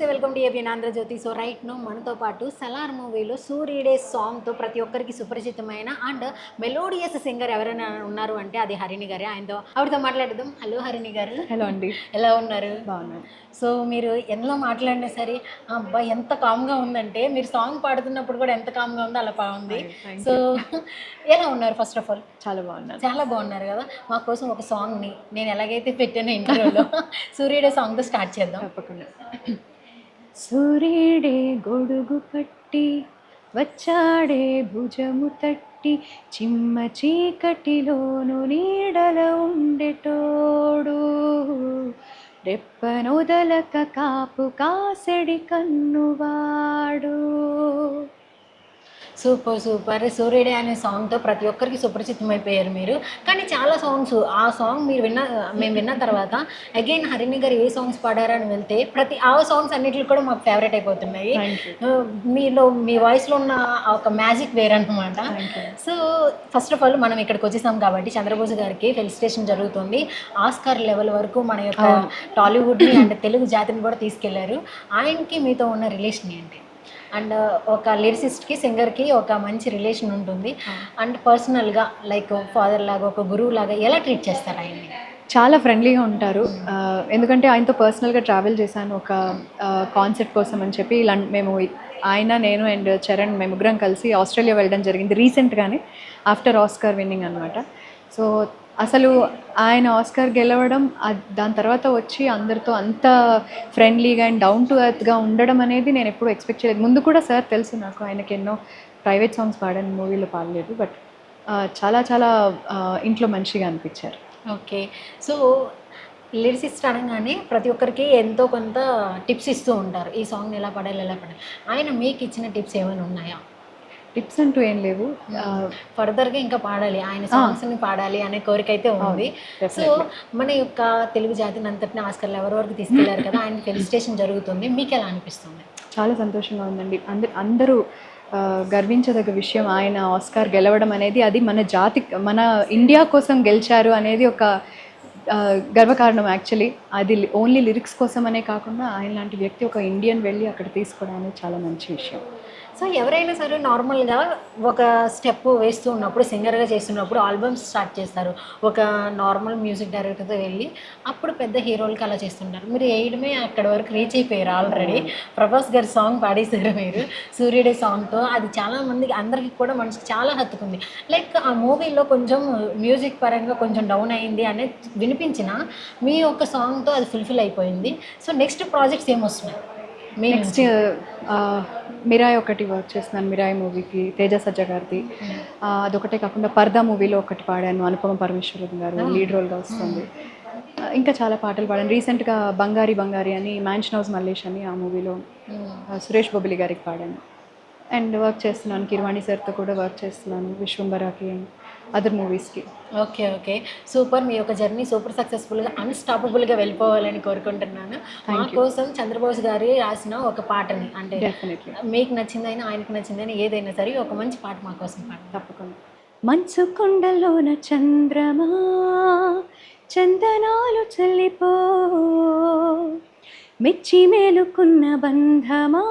నమస్తే, welcome to ABN Andhrajyothy. So right now మనతో పాటు సలార్ మూవీలో సూర్యుడే సాంగ్తో ప్రతి ఒక్కరికి సుపరిచితమైన అండ్ మెలోడియస్ సింగర్ ఎవరైనా ఉన్నారు అంటే అది హరిణి గారే. ఆవిడతో మాట్లాడదాం. హలో హరిణి గారు. హలో అండి. ఎలా ఉన్నారు? బాగున్నాను. సో మీరు ఎందులో మాట్లాడినా సరే అబ్బా ఎంత కామ్గా ఉందంటే, మీరు సాంగ్ పాడుతున్నప్పుడు కూడా ఎంత కామ్గా ఉందో అలా బాగుంది. సో ఎలా ఉన్నారు? ఫస్ట్ ఆఫ్ ఆల్ చాలా బాగున్నాను. చాలా బాగున్నారు కదా. మా కోసం ఒక సాంగ్ని నేను ఎలాగైతే పెట్టానో ఇంటర్వ్యూలో సూర్యుడే సాంగ్తో స్టార్ట్ చేద్దాం. తప్పకుండా. సూర్యుడే గొడుగు పట్టి వచ్చాడే భుజము తట్టి చిమ్మ చీకటిలోను నీడల ఉండేటోడు రెప్పనొదలక కాపు కాసెడి కన్నువాడు. Super super. సూర్యుడే అనే సాంగ్తో ప్రతి ఒక్కరికి సుపరిచితమైపోయారు మీరు. కానీ చాలా సాంగ్స్, ఆ సాంగ్ మేము విన్న తర్వాత అగైన్ హరిణి గారు ఏ సాంగ్స్ పాడారని వెళ్తే ఆ సాంగ్స్ అన్నిటికి కూడా మాకు ఫేవరెట్ అయిపోతున్నాయి. మీ వాయిస్లో ఉన్న ఒక మ్యాజిక్ వేరనమాట. సో ఫస్ట్ ఆఫ్ ఆల్ మనం ఇక్కడికి వచ్చేసాం కాబట్టి చంద్రబోస్ గారికి ఫెలిసిటేషన్ జరుగుతుంది. ఆస్కార్ లెవెల్ వరకు మన యొక్క టాలీవుడ్ని అండ్ తెలుగు జాతిని కూడా తీసుకెళ్లారు. ఆయనకి మీతో ఉన్న రిలేషన్ ఏంటి? అండ్ ఒక లిరిసిస్ట్కి సింగర్కి ఒక మంచి రిలేషన్ ఉంటుంది. అండ్ పర్సనల్గా లైక్ ఫాదర్ లాగా, ఒక గురువు లాగా ఎలా ట్రీట్ చేస్తారు ఆయన్ని? చాలా ఫ్రెండ్లీగా ఉంటారు. ఎందుకంటే ఆయనతో పర్సనల్గా ట్రావెల్ చేశాను ఒక కాన్సెప్ట్ కోసం అని చెప్పి. మేము నేను అండ్ చరణ్ మేము ముగ్గురం కలిసి ఆస్ట్రేలియా వెళ్ళడం జరిగింది రీసెంట్గానే, ఆఫ్టర్ ఆస్కార్ విన్నింగ్ అనమాట. సో అసలు ఆయన ఆస్కార్ గెలవడం, దాని తర్వాత వచ్చి అందరితో అంత ఫ్రెండ్లీగా అండ్ డౌన్ టు ఎర్త్గా ఉండడం అనేది నేను ఎప్పుడూ ఎక్స్పెక్ట్ చేయలేదు. ముందు కూడా సార్ తెలుసు నాకు, ఆయనకి ఎన్నో ప్రైవేట్ సాంగ్స్ పాడాను, మూవీలో పాడలేదు. బట్ చాలా చాలా ఇంట్లో మంచిగా అనిపించారు. ఓకే. సో లిరిసిస్ట్ అనగానే ప్రతి ఒక్కరికి ఎంతో కొంత టిప్స్ ఇస్తూ ఉంటారు, ఈ సాంగ్ ఎలా పాడాలి ఎలా పాడాలి. ఆయన మీకు ఇచ్చిన టిప్స్ ఏమైనా ఉన్నాయా? టిప్స్ అంటూ ఏం లేవు. ఫర్దర్గా ఇంకా పాడాలి, ఆయన సాంగ్స్ని పాడాలి అనే కోరిక అయితే ఉంది. సో మన యొక్క తెలుగు జాతిని అంతటిని ఆస్కార్ ఎవరి వరకు తీసుకెళ్లారు కదా, ఆయన ఫెలిసిటేషన్ జరుగుతుంది. మీకు ఎలా అనిపిస్తుంది? చాలా సంతోషంగా ఉందండి. అందరూ గర్వించదగ్గ విషయం ఆయన ఆస్కార్ గెలవడం అనేది. అది మన జాతి, మన ఇండియా కోసం గెలిచారు అనేది ఒక గర్వకారణం యాక్చువల్లీ. అది ఓన్లీ లిరిక్స్ కోసం అనే కాకుండా ఆయన లాంటి వ్యక్తి ఒక ఇండియన్ వెళ్ళి అక్కడ తీసుకోవడం అనేది చాలా మంచి విషయం. సో ఎవరైనా సరే నార్మల్గా ఒక స్టెప్ వేస్తూ ఉన్నప్పుడు, సింగర్గా చేస్తున్నప్పుడు ఆల్బమ్స్ స్టార్ట్ చేస్తారు. ఒక నార్మల్ మ్యూజిక్ డైరెక్టర్తో వెళ్ళి అప్పుడు పెద్ద హీరోలకి అలా చేస్తుంటారు. మీరు వేయడమే అక్కడ వరకు రీచ్ అయిపోయారు ఆల్రెడీ. ప్రభాస్ గారి సాంగ్ పాడేశారు మీరు సూర్యుడే సాంగ్తో. అది చాలామందికి, అందరికీ కూడా మనసుకు చాలా హత్తుకుంది. లైక్ ఆ మూవీలో కొంచెం మ్యూజిక్ పరంగా కొంచెం డౌన్ అయింది అనేది వినిపించిన మీ యొక్క సాంగ్తో అది ఫుల్ఫిల్ అయిపోయింది. సో నెక్స్ట్ ప్రాజెక్ట్స్ ఏమొస్తున్నాయి? నెక్స్ట్ మిరాయి ఒకటి వర్క్ చేస్తున్నాను, మిరాయి మూవీకి, తేజ సజ్జా గారిది. అదొకటే కాకుండా పర్దా మూవీలో ఒకటి పాడాను, అనుపమ పరమేశ్వరన్ గారు లీడ్ రోల్గా వస్తుంది. ఇంకా చాలా పాటలు పాడాను. రీసెంట్గా బంగారి బంగారి అని మ్యాన్షన్ హౌస్ మల్లేష్ అని ఆ మూవీలో సురేష్ బొబ్బిలి గారికి పాడాను. అండ్ వర్క్ చేస్తున్నాను, కిర్వాణి సార్తో కూడా వర్క్ చేస్తున్నాను, విశ్వంబరాకి అండ్ అదర్ మూవీస్కి. Okay okay, super. మీ యొక్క జర్నీ సూపర్ సక్సెస్ఫుల్గా అన్స్టాపబుల్గా వెళ్ళిపోవాలని కోరుకుంటున్నాను. మా కోసం చంద్రబోస్ గారు రాసిన ఒక పాటని, అంటే మీకు నచ్చిందైనా ఆయనకు నచ్చిందైనా ఏదైనా సరే ఒక మంచి పాట మా కోసం పాట. తప్పకుండా. మంచు కొండలోన చంద్రమా చందనాలు చల్లిపో, మెచ్చి మేలుకున్న బంధమా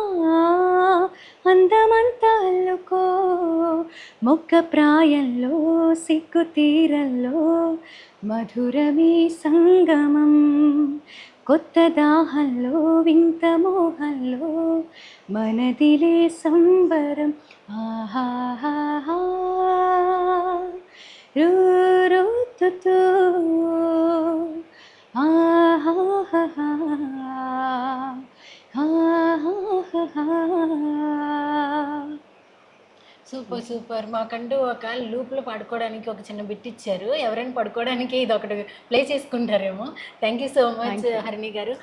అందమంతా అల్లుకో, మొగ్గ ప్రాయంలో సిగ్గు తీరంలో మధురమీ సంగమం, కొత్త దాహంలో వింత మోహంలో మనదిలే సంబరం. ఆహాహా రూరుతుతూ ఆహాహా. Super super. మాకంటూ ఒక లూప్లో పడుకోవడానికి ఒక చిన్న బిట్ ఇచ్చారు. ఎవరైనా పడుకోవడానికి ఇది ఒకటి ప్లే చేసుకుంటారేమో. Thank you so much Harini గారు.